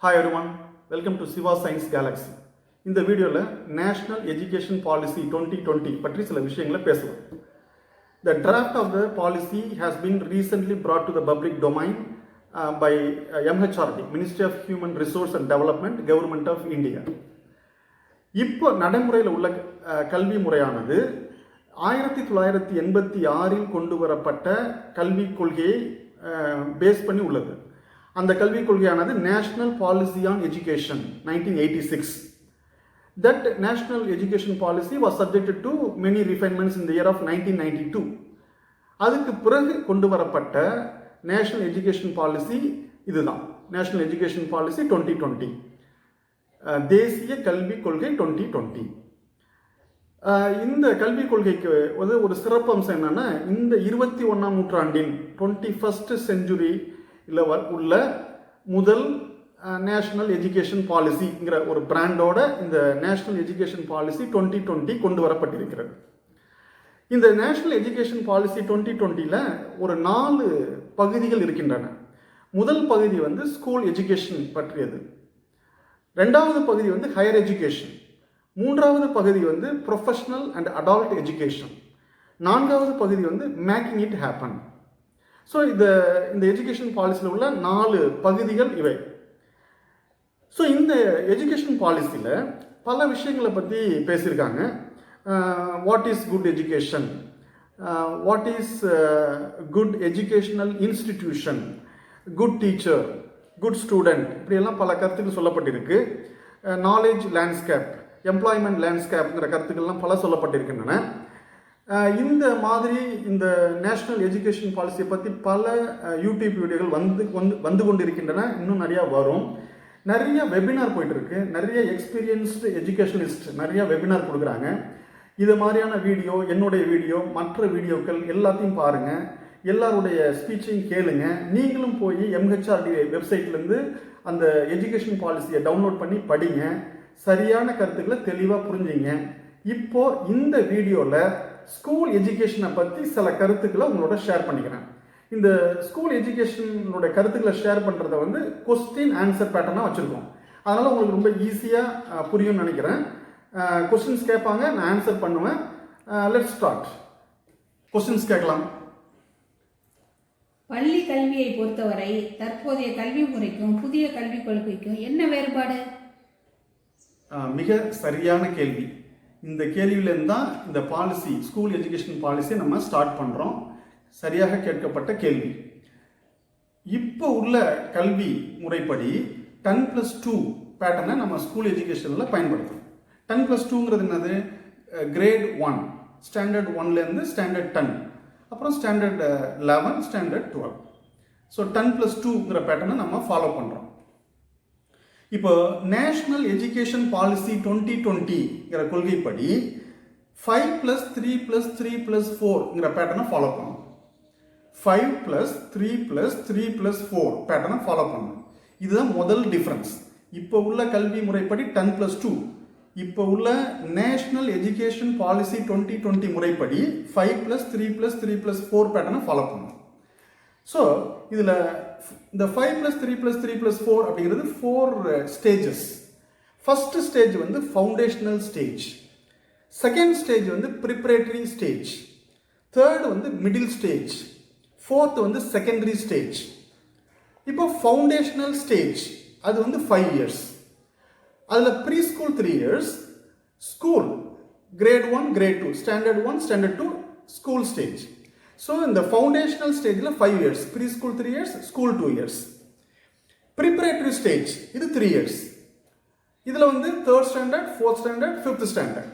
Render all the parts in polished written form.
Hi everyone, welcome to Siva Science Galaxy. இந்த வீடியோவில் national education policy 2020 பற்றி சில விஷயங்களை பேசுவோம். The draft of the policy has been recently brought to the public domain by MHRD, Ministry of Human Resource and Development, Government of India. இப்போ நடைமுறையில் உள்ள கல்வி முறையானது 1986 கொண்டு வரப்பட்ட கல்விக் கொள்கையை பேஸ் பண்ணி உள்ளது. அந்த கல்விக் கொள்கையானது national policy on education 1986. That national education policy was subjected to many refinements in the year of 1992. அதுக்கு பிறகு கொண்டு வரப்பட்ட நேஷனல் எஜுகேஷன் பாலிசி இதுதான், நேஷனல் எஜுகேஷன் பாலிசி 2020, தேசிய கல்விக் கொள்கை 2020. இந்த கல்விக் கொள்கைக்கு ஒரு சிறப்பம்சம் என்னன்னா, இந்த 21ஆம் நூற்றாண்டின் 21st century உள்ள முதல் நேஷனல் எஜுகேஷன் பாலிசிங்கிற ஒரு பிராண்டோட இந்த நேஷனல் எஜுகேஷன் பாலிசி 2020 கொண்டு வரப்பட்டிருக்கிறது. இந்த நேஷனல் எஜுகேஷன் பாலிசி 2020ல ஒரு 4 பகுதிகள் இருக்கின்றன. முதல் பகுதி ஸ்கூல் எஜுகேஷன் பற்றியது. ரெண்டாவது பகுதி ஹையர் எஜுகேஷன். மூன்றாவது பகுதி ப்ரொஃபஷனல் அண்ட் அடல்ட் எஜுகேஷன். நான்காவது பகுதி மேக்கிங் இட் ஹேப்பன். ஸோ இந்த எஜுகேஷன் பாலிசியில் உள்ள 4 பகுதிகள் இவை. ஸோ இந்த எஜுகேஷன் பாலிசியில் பல விஷயங்களை பற்றி பேசியிருக்காங்க. What is good education, what is good educational institution, good teacher, good student, இப்படியெல்லாம் பல கருத்துக்கள் சொல்லப்பட்டிருக்கு. நாலேஜ் லேண்ட்ஸ்கேப், எம்ப்ளாய்மெண்ட் லேண்ட்ஸ்கேப்ங்கிற கருத்துக்கள்லாம் பல சொல்லப்பட்டிருக்கின்றன. இந்த மாதிரி இந்த நேஷனல் எஜுகேஷன் பாலிசியை பற்றி பல யூடியூப் வீடியோகள் வந்து கொண்டிருக்கின்றன. இன்னும் நிறையா வரும். நிறைய வெபினார் போயிட்டுருக்கு. நிறைய எக்ஸ்பீரியன்ஸ்டு எஜுகேஷனிஸ்ட் நிறைய வெபினார் கொடுக்குறாங்க. இது மாதிரியான வீடியோ, என்னுடைய வீடியோ, மற்ற வீடியோக்கள் எல்லாத்தையும் பாருங்கள். எல்லாருடைய ஸ்பீச்சையும் கேளுங்க. நீங்களும் போய் MHRD வெப்சைட்லேருந்து அந்த எஜுகேஷன் பாலிசியை டவுன்லோட் பண்ணி படிங்க. சரியான கருத்துக்களை தெளிவாக புரிஞ்சுங்க. இப்போ இந்த வீடியோவில் ஸ்கூல் எஜுகேஷனை பற்றி சில கருத்துக்களை உங்களோட ஷேர் பண்ணிக்கிறேன். இந்த ஸ்கூல் எஜுகேஷனோட கருத்துக்களை ஷேர் பண்ணுறத கொஸ்டின் ஆன்சர் பேட்டர்னாக வச்சுருக்கோம். அதனால் உங்களுக்கு ரொம்ப ஈஸியாக புரியும்னு நினைக்கிறேன். கொஸ்டின்ஸ் கேட்பாங்க, நான் ஆன்சர் பண்ணுவேன். Let's start. கொஸ்டின்ஸ் கேட்கலாம். பள்ளி கல்வியை பொறுத்தவரை தற்போதைய கல்வி முறைக்கும் புதிய கல்விக் கொள்கைக்கும் என்ன வேறுபாடு? மிக சரியான கேள்வி. இந்த கேள்வியிலேருந்து தான் இந்த பாலிசி, ஸ்கூல் எஜுகேஷன் பாலிசியை நம்ம ஸ்டார்ட் பண்ணுறோம். சரியாக கேட்கப்பட்ட கேள்வி. இப்போ உள்ள கல்வி முறைப்படி 10+2 பேட்டர்னை நம்ம ஸ்கூல் எஜுகேஷனில் பயன்படுத்துகிறோம். 10+2ங்கிறது என்னது? கிரேட் 1, ஸ்டாண்டர்ட் 1லேருந்து ஸ்டாண்டர்ட் 10, அப்புறம் ஸ்டாண்டர்ட் 11, ஸ்டாண்டர்ட் 12. ஸோ 10+2ங்கிற பேட்டர்னை நம்ம ஃபாலோ பண்ணுறோம். இப்போ நேஷனல் எஜுகேஷன் பாலிசி 2020ங்கிற கொள்கைப்படி 5+3+3+4ங்கிற பேட்டர்னை ஃபாலோ பண்ணணும். 5+3+3+4 பேட்டர்னை ஃபாலோ பண்ணணும். இதுதான் முதல் டிஃப்ரென்ஸ். இப்போ உள்ள கல்வி முறைப்படி 10+2, இப்போ உள்ள நேஷனல் எஜுகேஷன் பாலிசி 2020 முறைப்படி 5+3+3+4 பேட்டர்னை ஃபாலோ பண்ணணும். ஸோ இதில் இந்த 5+3+3+4 அப்படிங்கிறது 4 stages. First stage foundational stage, second stage preparatory stage, third middle stage, fourth secondary stage. இப்போ ஃபவுண்டேஷனல் ஸ்டேஜ் அது 5 years. அதில் pre school 3 years, school grade 1, grade 2, standard 1, standard 2, school stage. So இந்த foundational ஸ்டேஜில் 5 years, pre school 3 years, school 2 years. Preparatory stage இது 3 years. இதில் 3rd standard, 4th standard, 5th standard.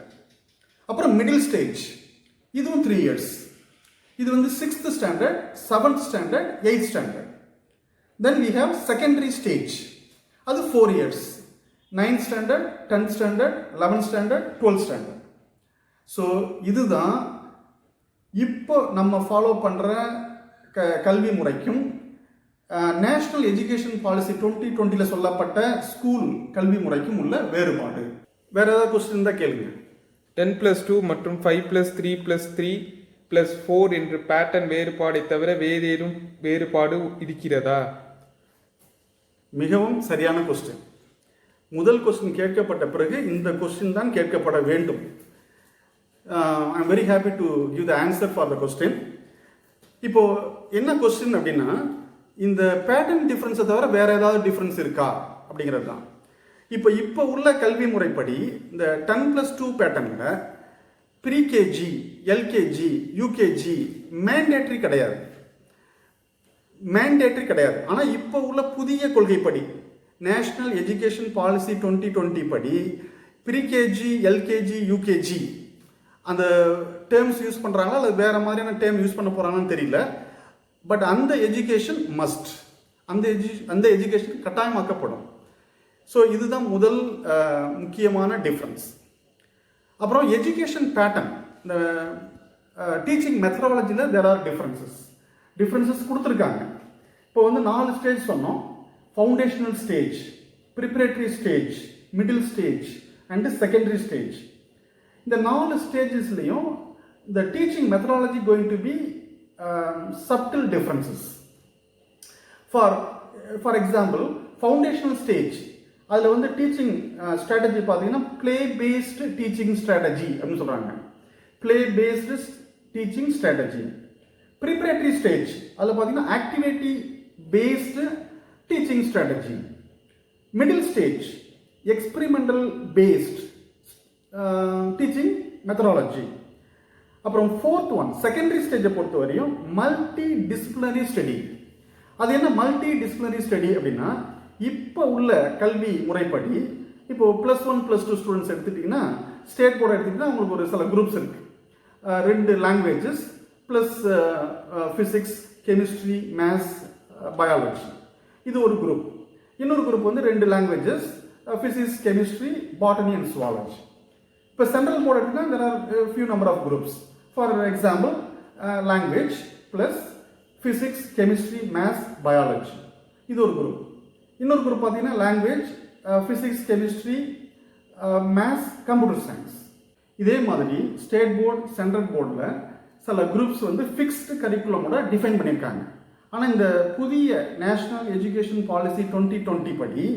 அப்புறம் middle stage இதுவும் 3 years. இது 6th standard, 7th standard, 8th standard. Then we have secondary stage, அது 4 years. 9th standard, 10th standard, 11th standard, 12th standard. ஸோ இதுதான் இப்போ நம்ம ஃபாலோ பண்ணுற கல்வி முறைக்கும் நேஷனல் எஜுகேஷன் பாலிசி 2020ல் சொல்லப்பட்ட ஸ்கூல் கல்வி முறைக்கும் உள்ள வேறுபாடு. வேற ஏதாவது கொஸ்டின் தான் கேளுங்க. 10+2 மற்றும் 5+3+3+4 என்ற பேட்டர்ன் வேறுபாடை தவிர வேறேனும் வேறுபாடு இருக்கிறதா? மிகவும் சரியான கொஸ்டின். முதல் கொஸ்டின் கேட்கப்பட்ட பிறகு இந்த கொஸ்டின் தான் கேட்கப்பட வேண்டும். I am very happy to give the answer for the question. இப்போ என்ன கொஸ்டின் அப்படின்னா, இந்த பேட்டர்ன் டிஃப்ரென்ஸை தவிர வேற ஏதாவது டிஃப்ரென்ஸ் இருக்கா அப்படிங்கிறது தான். இப்போ உள்ள கல்வி முறைப்படி இந்த 10+2 பேட்டர்னில் ப்ரீகேஜி, எல்கேஜி, யூகேஜி மேண்டேட்ரி கிடையாது. ஆனால் இப்போ உள்ள புதிய கொள்கைப்படி நேஷனல் எஜுகேஷன் பாலிசி 2020 படி ப்ரீகேஜி, எல்கேஜி, யூகேஜி அந்த டேர்ம்ஸ் யூஸ் பண்ணுறாங்களா அல்லது வேறு மாதிரியான டேர்ம் யூஸ் பண்ண போகிறாங்கன்னு தெரியல. பட் அந்த எஜுகேஷன் மஸ்ட், அந்த எஜுகேஷன் கட்டாயமாக்கப்படும். ஸோ இதுதான் முதல் முக்கியமான டிஃப்ரென்ஸ். அப்புறம் எஜுகேஷன் பேட்டர்ன், இந்த டீச்சிங் மெத்தடாலஜியில் தேர் ஆர் டிஃப்ரென்சஸ் கொடுத்துருக்காங்க. இப்போ வந்து 4 ஸ்டேஜ் சொன்னோம். Foundational stage, preparatory stage, middle stage and secondary stage. இந்த 4 ஸ்டேஜஸ்லையும் இந்த teaching methodology going to be subtle differences. For example, foundational stage அதில் வந்து டீச்சிங் ஸ்ட்ராட்டஜி பார்த்தீங்கன்னா ப்ளே பேஸ்டு டீச்சிங் ஸ்ட்ராட்டஜி அப்படின்னு சொல்கிறாங்க. Play based teaching strategy. Preparatory stage அதில் பார்த்தீங்கன்னா activity based teaching strategy. Middle stage experimental based teaching methodology. அப்புறம் fourth one secondary ஸ்டேஜை பொறுத்த வரையும் மல்டி டிசிப்ளினரி ஸ்டடி. அது என்ன மல்டி டிசிப்ளினரி ஸ்டடி அப்படின்னா, இப்போ உள்ள கல்வி முறைப்படி இப்போ +1 +2 ஸ்டூடெண்ட்ஸ் எடுத்துட்டிங்கன்னா, ஸ்டேட் போர்டு எடுத்துக்கிட்டிங்கன்னா உங்களுக்கு ஒரு சில குரூப்ஸ் இருக்குது. 2 languages plus physics, chemistry, maths, biology. இது ஒரு குரூப். இன்னொரு குரூப் வந்து 2 languages, physics, chemistry, botany and zoology. இப்போ சென்ட்ரல் போர்டு எடுத்துன்னா there are a few number of groups. For example, language plus physics, chemistry, maths, biology. இது ஒரு group. இன்னொரு group பார்த்தீங்கன்னா language, physics, chemistry, maths, computer science. இதே மாதிரி state board, central போர்டில் சில குரூப்ஸ் வந்து ஃபிக்ஸ்டு கரிக்குலமோட டிஃபைன் பண்ணியிருக்காங்க. ஆனால் இந்த புதிய நேஷனல் எஜுகேஷன் பாலிசி 2020 படி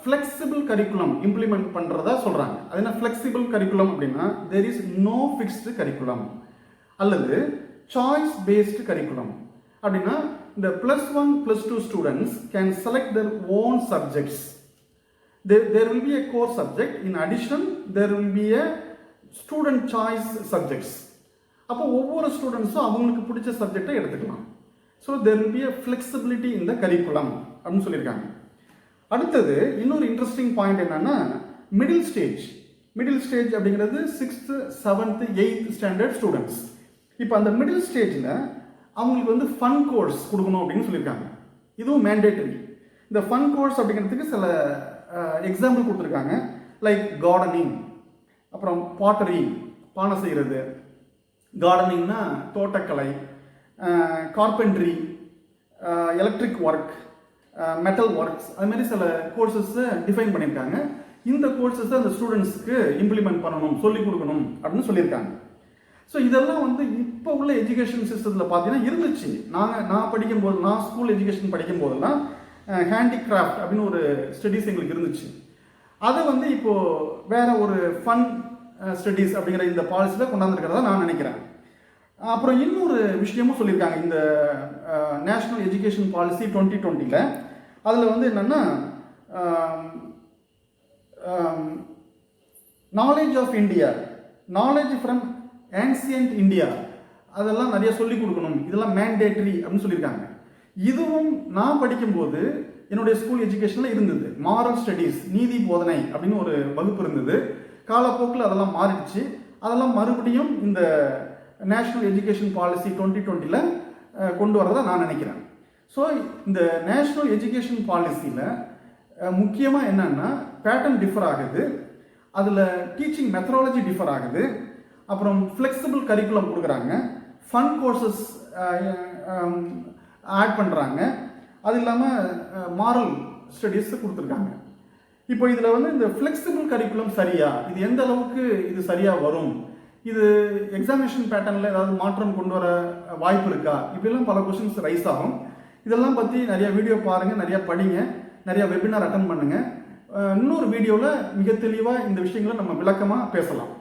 ஃப்ளெக்சிபிள் கரிக்குலம் இம்ப்ளிமெண்ட் பண்ணுறதா சொல்கிறாங்க. அது என்ன ஃப்ளெக்சிபிள் கரிக்குலம் அப்படின்னா, there is no fixed curriculum அல்லது சாய்ஸ் பேஸ்டு கரிக்குலம். அப்படின்னா இந்த +1 +2 students can select their own subjects. There will be a core subject. In addition, there will be a student choice subjects. அப்போ ஒவ்வொரு ஸ்டூடெண்ட்ஸும் அவங்களுக்கு பிடிச்ச சப்ஜெக்டை எடுத்துக்கலாம். So there will be a flexibility in the curriculum அப்படின்னு சொல்லியிருக்காங்க. அடுத்தது இன்னொரு இன்ட்ரெஸ்டிங் பாயிண்ட் என்னன்னா, மிடில் ஸ்டேஜ் அப்படிங்கிறது 6th, 7th, 8th standard students. இப்போ அந்த மிடில் ஸ்டேஜில் அவங்களுக்கு வந்து ஃபன் கோர்ஸ் கொடுக்கணும் அப்படின்னு சொல்லியிருக்காங்க. இதுவும் மேண்டேட்டரி. இந்த ஃபன் கோர்ஸ் அப்படிங்கிறதுக்கு சில எக்ஸாம்பிள் கொடுத்துருக்காங்க. லைக் கார்டனிங், அப்புறம் பாட்டரி, பானை செய்கிறது, கார்டனிங்னா தோட்டக்கலை, carpentry, electric work, metal works, அது மாதிரி சில கோர்சஸை டிஃபைன் பண்ணியிருக்காங்க. இந்த கோர்சஸை அந்த ஸ்டூடெண்ட்ஸுக்கு இம்ப்ளிமெண்ட் பண்ணணும், சொல்லிக் கொடுக்கணும் அப்படின்னு சொல்லியிருக்காங்க. ஸோ இதெல்லாம் வந்து இப்போ உள்ள எஜுகேஷன் சிஸ்டத்தில் பார்த்தீங்கன்னா இருந்துச்சு. நான் படிக்கும்போது, நான் ஸ்கூல் எஜுகேஷன் படிக்கும் போதெல்லாம் ஹேண்டிகிராஃப்ட் அப்படின்னு ஒரு ஸ்டடீஸ் எங்களுக்கு இருந்துச்சு. அதை வந்து இப்போது வேற ஒரு ஃபன் ஸ்டடீஸ் அப்படிங்கிற இந்த பாலிசியில் கொண்டாந்துருக்கிறதா நான் நினைக்கிறேன். அப்புறம் இன்னொரு விஷயமும் சொல்லியிருக்காங்க இந்த நேஷ்னல் எஜுகேஷன் பாலிசி 2020. அதில் வந்து என்னென்னா, knowledge of India, knowledge from ancient India, அதெல்லாம் நிறைய சொல்லிக் கொடுக்கணும், இதெல்லாம் மேண்டேட்ரி அப்படின்னு சொல்லியிருக்காங்க. இதுவும் நான் படிக்கும்போது என்னுடைய ஸ்கூல் எஜுகேஷனில் இருந்தது. மாரல் ஸ்டடீஸ், நீதி போதனை அப்படின்னு ஒரு வகுப்பு இருந்தது. காலப்போக்கில் அதெல்லாம் மாறிடுச்சு. அதெல்லாம் மறுபடியும் இந்த நேஷ்னல் எஜுகேஷன் பாலிசி 2020 கொண்டு வரதா நான் நினைக்கிறேன். ஸோ இந்த நேஷ்னல் எஜுகேஷன் பாலிசியில் முக்கியமாக என்னன்னா, பேட்டர்ன் டிஃபர் ஆகுது, அதில் டீச்சிங் மெத்தடாலஜி டிஃபர் ஆகுது, அப்புறம் ஃப்ளெக்சிபிள் கரிக்குலம் கொடுக்குறாங்க, ஃபன் கோர்சஸ் ஆட் பண்ணுறாங்க, அது இல்லாமல் மாரல் ஸ்டடீஸ் கொடுத்துருக்காங்க. இப்போ இதில் வந்து இந்த ஃப்ளெக்சிபிள் கரிக்குலம் சரியா, இது எந்த அளவுக்கு இது சரியாக வரும், இது எக்ஸாமினேஷன் பேட்டர்னில் ஏதாவது மாற்றம் கொண்டு வர வாய்ப்பு இருக்கா, இப்படிலாம் பல கொஸ்டின்ஸ் ரைஸ் ஆகும். இதெல்லாம் பற்றி நிறைய வீடியோ பாருங்கள், நிறையா படிங்க, நிறையா வெபினார் அட்டன் பண்ணுங்கள். இன்னொரு வீடியோவில் மிக தெளிவாக இந்த விஷயங்களை நம்ம விளக்கமாக பேசலாம்.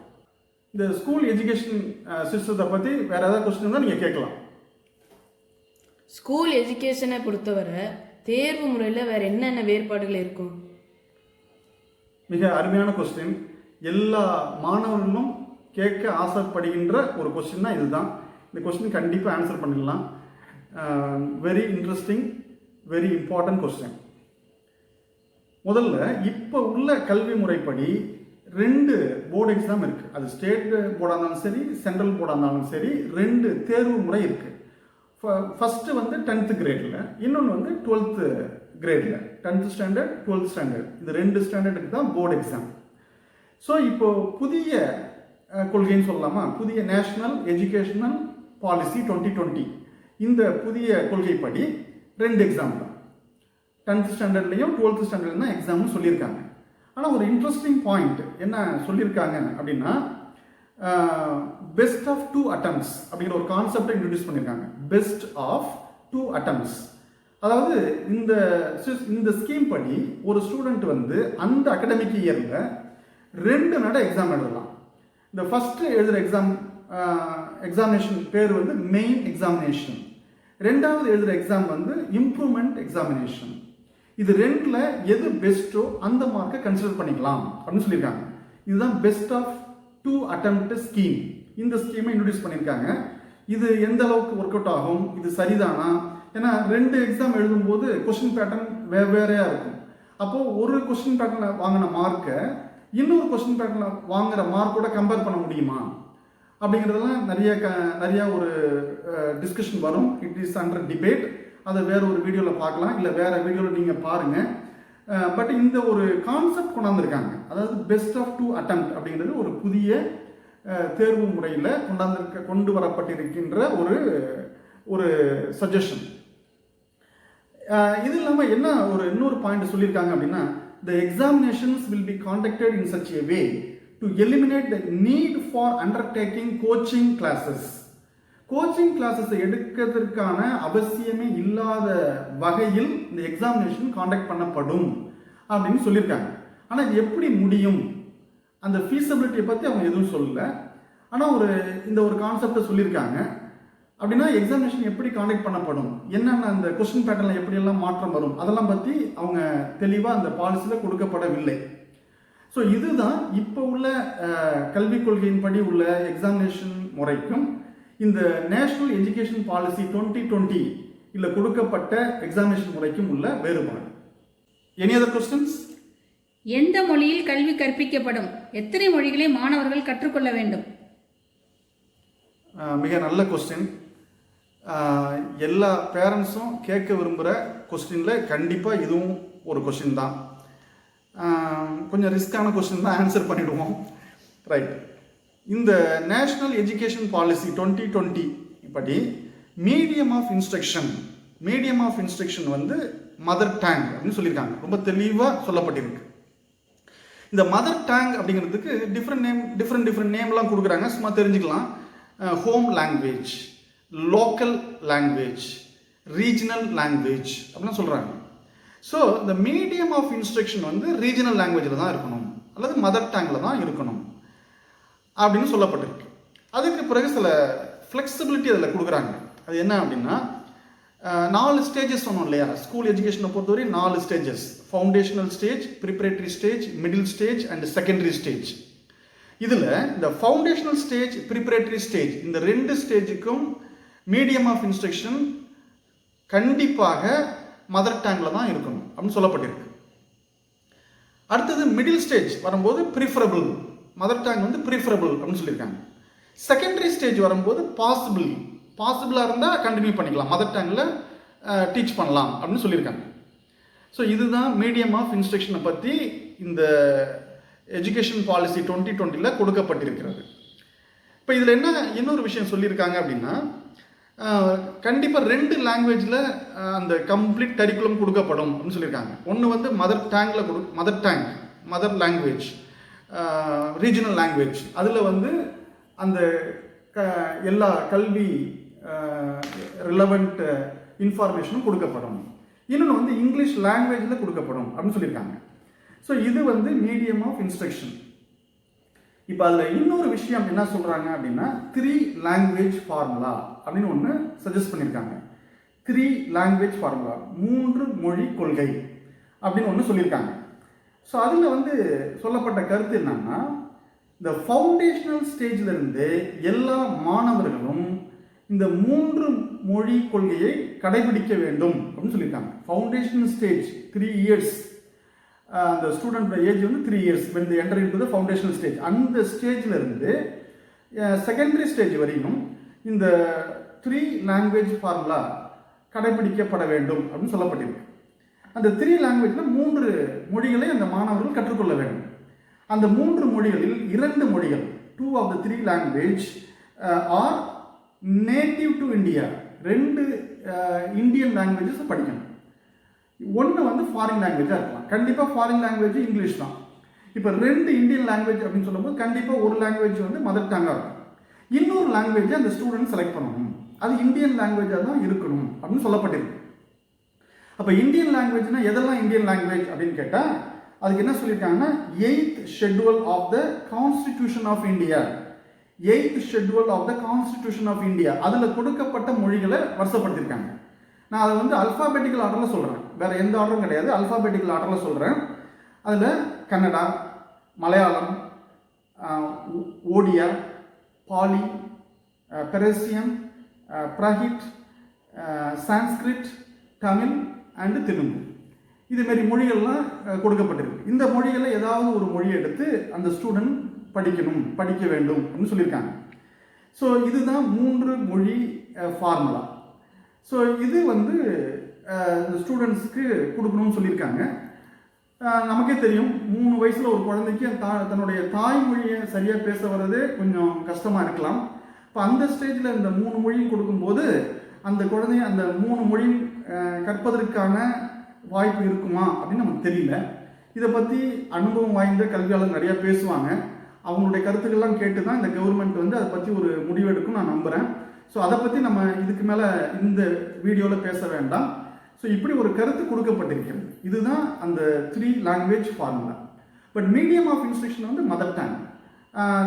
இந்த ஸ்கூல் எஜுகேஷன் சிஸ்டத்தை பற்றி வேறு ஏதாவது கொஸ்டின் இருந்தால் நீங்கள் கேட்கலாம். ஸ்கூல் எஜுகேஷனை பொறுத்தவரை தேர்வு முறையில் வேறு என்னென்ன வேறுபாடுகள் இருக்கும்? மிக அருமையான கொஸ்டின். எல்லா மாணவர்களும் கேட்க ஆசைப்படுகின்ற ஒரு கொஸ்டின் தான் இதுதான். இந்த கொஸ்டின் கண்டிப்பாக ஆன்சர் பண்ணிடலாம். Very interesting, very important question. முதல்ல இப்போ உள்ள கல்வி முறைப்படி 2 போர்டு எக்ஸாம் இருக்குது. அது ஸ்டேட் போர்டாக இருந்தாலும் சரி, சென்ட்ரல் போர்டாக இருந்தாலும் சரி, 2 தேர்வு முறை இருக்குது. ஃபஸ்ட்டு வந்து 10th கிரேடில், இன்னொன்று வந்து 12th கிரேடில். 10th standard, 12th standard, இந்த 2 ஸ்டாண்டர்டுக்கு தான் போர்டு எக்ஸாம். ஸோ இப்போ புதிய கொள்கைன்னு சொல்லலாமா, புதிய நேஷ்னல் எஜுகேஷனல் பாலிசி 2020, இந்த புதிய கொள்கைப்படி 2 எக்ஸாம் தான். 10th ஸ்டாண்டர்ட்லையும் 12th ஸ்டாண்டர்ட்லையும் தான் எக்ஸாம்னு சொல்லியிருக்காங்க. ஆனால் ஒரு இன்ட்ரெஸ்டிங் பாயிண்ட் என்ன சொல்லியிருக்காங்க அப்படின்னா, பெஸ்ட் ஆஃப் 2 attempts அப்படிங்கிற ஒரு கான்செப்டை இன்ட்ரடியூஸ் பண்ணியிருக்காங்க. Best of 2 attempts. அதாவது இந்த ஸ்கீம் படி ஒரு ஸ்டூடெண்ட் வந்து அந்த அகடமிக் இயரில் 2 நட எக்ஸாம் எழுதலாம். இந்த ஃபஸ்ட்டு எழுதுகிற எக்ஸாமினேஷன் பேர் வந்து மெயின் எக்ஸாமினேஷன், 2வது எழுதுகிற எக்ஸாம் வந்து இம்ப்ரூவ்மெண்ட் எக்ஸாமினேஷன். இது 2ல் எது பெஸ்ட்டோ அந்த மார்க்கை கன்சிடர் பண்ணிக்கலாம் அப்படின்னு சொல்லியிருக்காங்க. இதுதான் பெஸ்ட் ஆஃப் 2 attempt ஸ்கீம். இந்த ஸ்கீமை இன்ட்ரடியூஸ் பண்ணியிருக்காங்க. இது எந்த அளவுக்கு ஒர்க் அவுட் ஆகும், இது சரிதானா? ஏன்னா 2 எக்ஸாம் எழுதும்போது கொஸ்டின் பேட்டர்ன் வேறையாக இருக்கும். அப்போது ஒரு கொஸ்டின் பேட்டர்னில் வாங்கின மார்க்கை இன்னொரு கொஸ்டின் பேட்டர்னில் வாங்குகிற மார்க்கோட கம்பேர் பண்ண முடியுமா அப்படிங்கிறதெல்லாம் நிறைய ஒரு டிஸ்கஷன் வரும். It is under debate. அதை வேற ஒரு வீடியோவில் பார்க்கலாம், இல்லை வேறு வீடியோவில் நீங்கள் பாருங்கள். பட் இந்த ஒரு கான்செப்ட் கொண்டாந்துருக்காங்க. அதாவது பெஸ்ட் ஆஃப் 2 attempt அப்படிங்கிறது ஒரு புதிய தேர்வு முறையில் கொண்டு வரப்பட்டிருக்கின்ற ஒரு சஜஷன். இது இல்லாமல் என்ன இன்னொரு பாயிண்ட் சொல்லியிருக்காங்க அப்படின்னா, the examinations will be conducted in such a way to eliminate the need for undertaking coaching classes. Coaching கிளாஸஸை எடுக்கிறதுக்கான அவசியமே இல்லாத வகையில் இந்த எக்ஸாமினேஷன் காண்டக்ட் பண்ணப்படும் அப்படின்னு சொல்லியிருக்காங்க. ஆனால் இது எப்படி முடியும், அந்த ஃபீஸபிலிட்டியை பற்றி அவங்க எதுவும் சொல்லலை. ஆனால் இந்த ஒரு கான்செப்டை சொல்லியிருக்காங்க. அப்படின்னா எக்ஸாமினேஷன் எப்படி காண்டக்ட் பண்ணப்படும், என்னென்ன அந்த கொஸ்டின் பேட்டர்னில் எப்படியெல்லாம் மாற்றம் வரும், அதெல்லாம் பற்றி அவங்க தெளிவாக அந்த பாலிசியில் கொடுக்கப்படவில்லை. ஸோ இதுதான் இப்போ உள்ள கல்விக் கொள்கையின்படி உள்ள எக்ஸாமினேஷன் முறைக்கும் இந்த நேஷனல் எஜுகேஷன் பாலிசி 2020 இல்லை கொடுக்கப்பட்ட எக்ஸாமினேஷன் முறைக்கும் உள்ள வேறுபாடு. Any other questions? எந்த மொழியில் கல்வி கற்பிக்கப்படும்? எத்தனை மொழிகளை மாணவர்கள் கற்றுக்கொள்ள வேண்டும்? மிக நல்ல கொஸ்டின். எல்லா பேரண்ட்ஸும் கேட்க விரும்புகிற கொஸ்டினில் கண்டிப்பாக இதுவும் ஒரு கொஸ்டின் தான். கொஞ்சம் ரிஸ்கான கொஸ்டின் தான், ஆன்சர் பண்ணிவிடுவோம். ரைட். இந்த நேஷ்னல் எஜுகேஷன் பாலிசி 2020 படி மீடியம் ஆஃப் இன்ஸ்ட்ரக்ஷன் வந்து மதர் டங் அப்படின்னு சொல்லியிருக்காங்க. ரொம்ப தெளிவாக சொல்லப்பட்டிருக்கு. இந்த மதர் டங் அப்படிங்கிறதுக்கு டிஃப்ரெண்ட் நேம்லாம் கொடுக்குறாங்க, சும்மா தெரிஞ்சுக்கலாம். Home language, local language, regional language அப்படின்னு சொல்கிறாங்க. ஸோ இந்த மீடியம் ஆஃப் இன்ஸ்ட்ரக்ஷன் வந்து ரீஜனல் லாங்குவேஜில் தான் இருக்கணும் அல்லது மதர் டங்கில் தான் இருக்கணும் அப்படின்னு சொல்லப்பட்டிருக்கு. அதுக்கு பிறகு சில ஃப்ளெக்சிபிலிட்டி அதில் கொடுக்குறாங்க. அது என்ன அப்படின்னா, 4 ஸ்டேஜஸ் சொன்னோம் இல்லையா, ஸ்கூல் எஜுகேஷனை பொறுத்தவரை 4 stages: foundational stage, preparatory stage, middle stage and secondary stage. இதில் இந்த ஃபவுண்டேஷனல் ஸ்டேஜ், ப்ரிப்பரேட்டரி ஸ்டேஜ், இந்த 2 ஸ்டேஜுக்கும் மீடியம் ஆஃப் இன்ஸ்ட்ரக்ஷன் கண்டிப்பாக மதர் டங்கில் தான் இருக்கணும் அப்படின்னு சொல்லப்பட்டிருக்கு. அடுத்தது மிடில் ஸ்டேஜ் வரும்போது ப்ரிஃபரபிள், மதர் டங் வந்து ப்ரிஃபரபிள் அப்படின்னு சொல்லியிருக்காங்க. செகண்டரி ஸ்டேஜ் வரும்போது பாசிபிளாக இருந்தால் கண்டினியூ பண்ணிக்கலாம், மதர் டங்கில் டீச் பண்ணலாம் அப்படின்னு சொல்லியிருக்காங்க. ஸோ இதுதான் மீடியம் ஆஃப் இன்ஸ்ட்ரக்ஷனை பற்றி இந்த எஜுகேஷன் பாலிசி 2020 கொடுக்கப்பட்டிருக்கிறது. இப்போ இதில் என்ன இன்னொரு விஷயம் சொல்லியிருக்காங்க அப்படின்னா, கண்டிப்பாக 2 லாங்குவேஜில் அந்த கம்ப்ளீட் கரிக்குலம் கொடுக்கப்படும் அப்படின்னு சொல்லியிருக்காங்க. ஒன்று வந்து மதர் லாங்குவேஜ், ரீஜனல் லாங்குவேஜ், அதில் வந்து அந்த எல்லா கல்வி ரிலவெண்ட் இன்ஃபார்மேஷனும் கொடுக்கப்படும். இன்னொன்று வந்து இங்கிலீஷ் லாங்குவேஜில் கொடுக்கப்படும் அப்படின்னு சொல்லியிருக்காங்க. ஸோ இது வந்து மீடியம் ஆஃப் இன்ஸ்ட்ரக்ஷன். இப்போ அதில் இன்னொரு விஷயம் என்ன சொல்கிறாங்க அப்படின்னா 3 லாங்குவேஜ் ஃபார்முலா அப்படின்னு ஒன்று சஜஸ்ட் பண்ணியிருக்காங்க. 3 லாங்குவேஜ் ஃபார்முலா, 3 மொழி கொள்கை அப்படின்னு ஒன்று சொல்லியிருக்காங்க. ஸோ அதில் வந்து சொல்லப்பட்ட கருத்து என்னன்னா, இந்த ஃபவுண்டேஷனல் ஸ்டேஜில் இருந்து எல்லா மாணவர்களும் இந்த 3 மொழி கொள்கையை கடைபிடிக்க வேண்டும் அப்படின்னு சொல்லியிருக்காங்க. ஃபவுண்டேஷனல் ஸ்டேஜ் 3 years, அந்த ஸ்டூடெண்ட் ஏஜ் வந்து 3 years when they enter into the foundational stage. அந்த ஸ்டேஜில் இருந்து செகண்டரி ஸ்டேஜ் வரையும் இந்த 3 லாங்குவேஜ் ஃபார்முலா கடைபிடிக்கப்பட வேண்டும் அப்படின்னு சொல்லப்பட்டிருக்கு. அந்த 3 லாங்குவேஜில் 3 மொழிகளை அந்த மாணவர்கள் கற்றுக்கொள்ள வேண்டும். அந்த 3 மொழிகளில் 2 மொழிகள், 2 of the 3 language are native to India. 2 Indian languages படிக்கணும். ஒன்று வந்து ஃபாரின் லாங்குவேஜாக இருக்கலாம். கண்டிப்பாக ஃபாரின் லாங்குவேஜ் இங்கிலீஷ் தான். இப்போ 2 இந்தியன் லாங்குவேஜ் அப்படின்னு சொல்லும்போது கண்டிப்பாக ஒரு லாங்குவேஜ் வந்து மதர் டங்காக இருக்கும். இன்னொரு லாங்குவேஜை அந்த ஸ்டூடெண்ட் செலக்ட் பண்ணணும். அது இந்தியன் லாங்குவேஜாக தான் இருக்கணும் அப்படின்னு சொல்லப்பட்டிருக்கு. அப்போ இந்தியன் லாங்குவேஜ்னா எதெல்லாம் இந்தியன் லாங்குவேஜ் அப்படின்னு கேட்டால் அதுக்கு என்ன சொல்லியிருக்காங்கன்னா 8th schedule of the constitution of India. 8th schedule of the constitution of India அதில் கொடுக்கப்பட்ட மொழிகளை வரிசைப்படுத்தியிருக்காங்க. நான் அதை வந்து அல்ஃபாபெட்டிக்கல் ஆர்டரில் சொல்கிறேன், வேறு எந்த ஆர்டரும் கிடையாது, அல்ஃபாபெட்டிக்கல் ஆர்டரில் சொல்கிறேன். அதில் கன்னடா, மலையாளம், ஓடியா, பாலி, பெர்சியன், பிரஹிட், சான்ஸ்கிரிட், தமிழ் அண்டு தெலுங்கு, இதுமாரி மொழிகள்லாம் கொடுக்கப்பட்டிருக்கு. இந்த மொழிகளில் ஏதாவது ஒரு மொழியை எடுத்து அந்த ஸ்டூடெண்ட் படிக்க வேண்டும் அப்படின்னு சொல்லியிருக்காங்க. ஸோ இதுதான் 3 மொழி ஃபார்முலா. ஸோ இது வந்து ஸ்டூடெண்ட்ஸ்க்கு கொடுக்கணும்னு சொல்லியிருக்காங்க. நமக்கே தெரியும், 3 வயசில் ஒரு குழந்தைக்கு தன்னுடைய தாய்மொழியை சரியாக பேச வர்றதே கொஞ்சம் கஷ்டமாக இருக்கலாம். இப்போ அந்த ஸ்டேஜில் இந்த 3 மொழியும் கொடுக்கும்போது அந்த குழந்தைய அந்த 3 மொழியும் கற்பதற்கான வாய்ப்பு இருக்குமா அப்படின்னு நமக்கு தெரியல. இதை பற்றி அனுபவம் வாய்ந்த கல்வியாளர் நிறையா பேசுவாங்க. அவங்களுடைய கருத்துக்கள்லாம் கேட்டு தான் இந்த கவர்மெண்ட் வந்து அதை பற்றி ஒரு முடிவெடுக்கும் நான் நம்புகிறேன். ஸோ அதை பற்றி நம்ம இதுக்கு மேலே இந்த வீடியோவில் பேச வேண்டாம். ஸோ இப்படி ஒரு கருத்து கொடுக்கப்பட்டிருக்கிறது. இதுதான் அந்த 3 language formula. But medium of instruction வந்து mother tongue.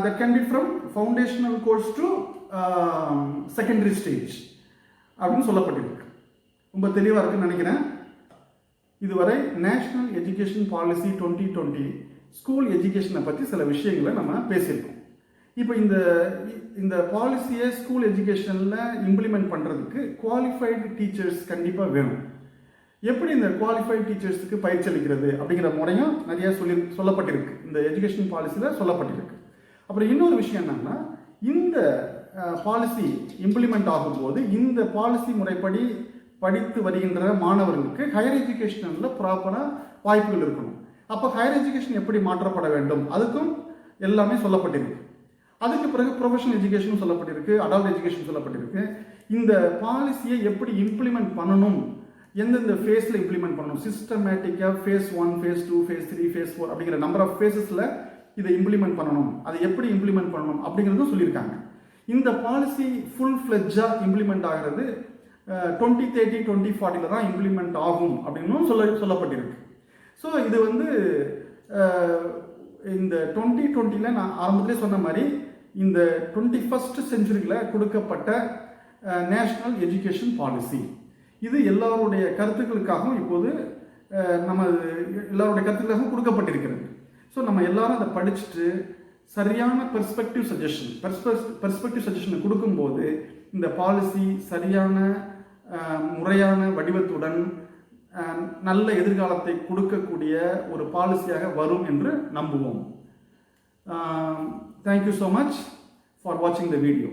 That can be from foundational course to secondary stage அப்படின்னு சொல்லப்பட்டிருக்கு. ரொம்ப தெளிவாக இருக்குன்னு நினைக்கிறேன். இதுவரை நேஷ்னல் எஜுகேஷன் பாலிசி 2020 ஸ்கூல் எஜுகேஷனை பற்றி சில விஷயங்களை நம்ம பேசியிருக்கோம். இப்போ இந்த பாலிசியை ஸ்கூல் எஜுகேஷனில் இம்ப்ளிமெண்ட் பண்ணுறதுக்கு குவாலிஃபைடு டீச்சர்ஸ் கண்டிப்பாக வேணும். எப்படி இந்த குவாலிஃபைடு டீச்சர்ஸுக்கு பயிற்சி அளிக்கிறது அப்படிங்கிற முறையும் நிறையா சொல்லப்பட்டிருக்கு, இந்த எஜுகேஷன் பாலிசியில் சொல்லப்பட்டிருக்கு. அப்புறம் இன்னொரு விஷயம் என்னன்னா, இந்த பாலிசி இம்ப்ளிமெண்ட் ஆகும்போது இந்த பாலிசி முறைப்படி படித்து வருகின்ற மாணவர்களுக்கு ஹையர் எஜுகேஷனில் ப்ராப்பராக வாய்ப்புகள் இருக்கணும். அப்போ ஹையர் எஜுகேஷன் எப்படி மாற்றப்பட வேண்டும் அதுக்கும் எல்லாமே சொல்லப்பட்டிருக்கு. அதுக்கு பிறகு ப்ரொஃபஷனல் எஜுகேஷனும் சொல்லப்பட்டிருக்கு, அடல்ட் எஜுகேஷன் சொல்லப்பட்டிருக்கு. இந்த பாலிசியை எப்படி இம்ப்ளிமெண்ட் பண்ணணும், எந்தெந்த ஃபேஸில் இம்ப்ளிமெண்ட் பண்ணணும், சிஸ்டமேட்டிக்காக phase 1, phase 2, phase 3, phase 4 அப்படிங்கிற நம்பர் ஆஃப் ஃபேஸஸில் இதை இம்ப்ளிமெண்ட் பண்ணணும், அதை எப்படி இம்ப்ளிமெண்ட் பண்ணணும் அப்படிங்கிறதும் சொல்லியிருக்காங்க. இந்த பாலிசி ஃபுல் ஃப்ளெட்ஜாக இம்ப்ளிமெண்ட் ஆகிறது 2030, 2040 தான் இம்ப்ளிமெண்ட் ஆகும் அப்படின்னும் சொல்லப்பட்டிருக்கு. ஸோ இது வந்து இந்த 2020 நான் ஆரம்பத்திலே சொன்ன மாதிரி இந்த 21st செஞ்சுரியில் கொடுக்கப்பட்ட நேஷ்னல் எஜுகேஷன் பாலிசி, இது எல்லாருடைய கருத்துக்களுக்காகவும் இப்போது நம்ம எல்லாருடைய கருத்துக்களுக்காகவும் கொடுக்கப்பட்டிருக்கிறது. ஸோ நம்ம எல்லாரும் அதை படிச்சுட்டு சரியான பெர்ஸ்பெக்டிவ் சஜஷனை கொடுக்கும்போது இந்த பாலிசி சரியான முறையான வடிவத்துடன் நல்ல எதிர்காலத்தை கொடுக்கக்கூடிய ஒரு பாலிசியாக வரும் என்று நம்புவோம். Thank you so much for watching the video.